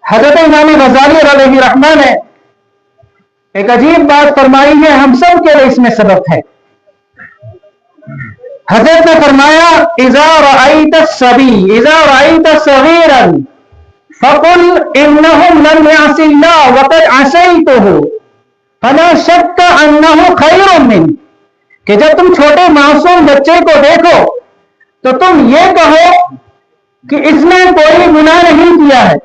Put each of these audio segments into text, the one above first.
حضرت امام غزالی علیہ رحمہ نے ایک عجیب بات فرمائی ہے، ہم سب کے لیے اس میں سبق ہے۔ حضرت نے فرمایا اذا رأيت الصبي اذا رأيت صغيرا فقل انهم لم يعص الله وقد عصيته فلا شك انه خير منه، کہ جب تم چھوٹے معصوم بچے کو دیکھو تو تم یہ کہو کہ اس نے کوئی گناہ نہیں کیا ہے،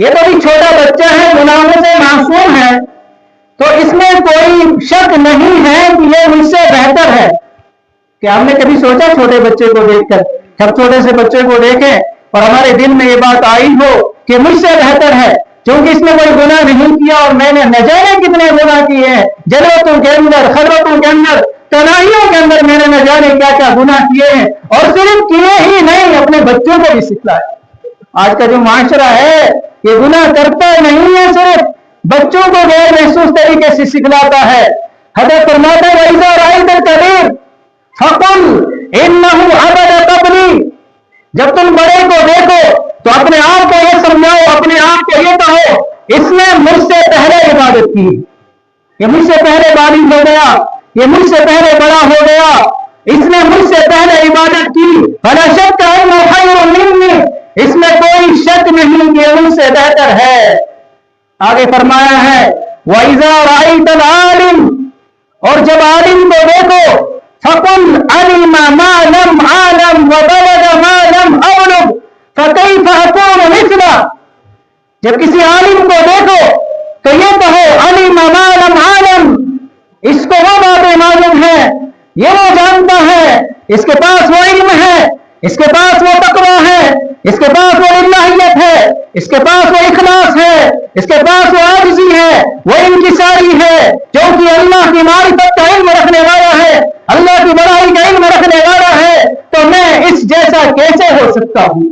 یہ تو بھی چھوٹا بچہ ہے، گناہوں سے معصوم ہے، تو اس میں کوئی شک نہیں ہے کہ یہ مجھ سے بہتر ہے۔ کہ ہم نے کبھی سوچا چھوٹے بچے کو دیکھ کر، جب چھوٹے سے بچے کو دیکھیں اور ہمارے دل میں یہ بات آئی ہو کہ مجھ سے بہتر ہے کیونکہ اس نے کوئی گناہ نہیں کیا اور میں نے نہ جانے کتنے گناہ کیے ہیں، جنتوں کے اندر، خلوتوں کے اندر، تنہائیوں کے اندر میں نے نہ جانے کیا کیا گناہ کیے ہیں، اور صرف کیے ہی نہیں اپنے بچوں کو بھی سکھلایا۔ آج کا جو معاشرہ ہے یہ گناہ کرتا نہیں ہے، صرف بچوں کو غیر محسوس طریقے سے سکھلاتا ہے۔ حضرت فرماتا ہے وَإِذَا رَأَيْتَ الْكَبِيرَ فَقُلْ إِنَّهُ عَبَدَ قَبْلِي، جب تم بڑے کو دیکھو تو اپنے آپ کو یہ سمجھاؤ، اپنے آپ کو یہ کہو اس نے مجھ سے پہلے عبادت کی، یہ مجھ سے پہلے بالغ ہو گیا، یہ مجھ سے پہلے بڑا ہو گیا، اس نے مجھ سے پہلے عبادت کی، فَلَا شَكَّ أَنَّهُ خَيْرٌ مِّنِّي، اس میں کوئی شک نہیں کہ مجھ سے بہتر ہے۔ آگے فرمایا ہے وَإِذَا رَأَيْتَ الْعَالِمَ، اور جب عالم کو دیکھو فَقُلْ عَلِمَ مَا لَمْ عَالَمْ وَبَلَغَ مَا لَمْ أَبْلُغْ فَكَيْفَ أَكُونُ مِثْلَهُ، جب کسی عالم کو دیکھو تو یہ کہو عَلِمَ مَا لَمْ عَالَمْ، اس کو وہ باتیں معلوم ہے، یہ وہ جانتا ہے، اس کے پاس وہ علم ہے، اس کے پاس وہ تقویٰ ہے، اس کے پاس وہ الہیت ہے، اس کے پاس وہ اخلاص ہے، اس کے پاس وہ عاجزی ہے، وہ انکساری ہے، جو کہ اللہ کی معرفت کا علم رکھنے والا ہے، اللہ کی بڑائی کا علم رکھنے والا ہے، تو میں اس جیسا کیسے ہو سکتا ہوں؟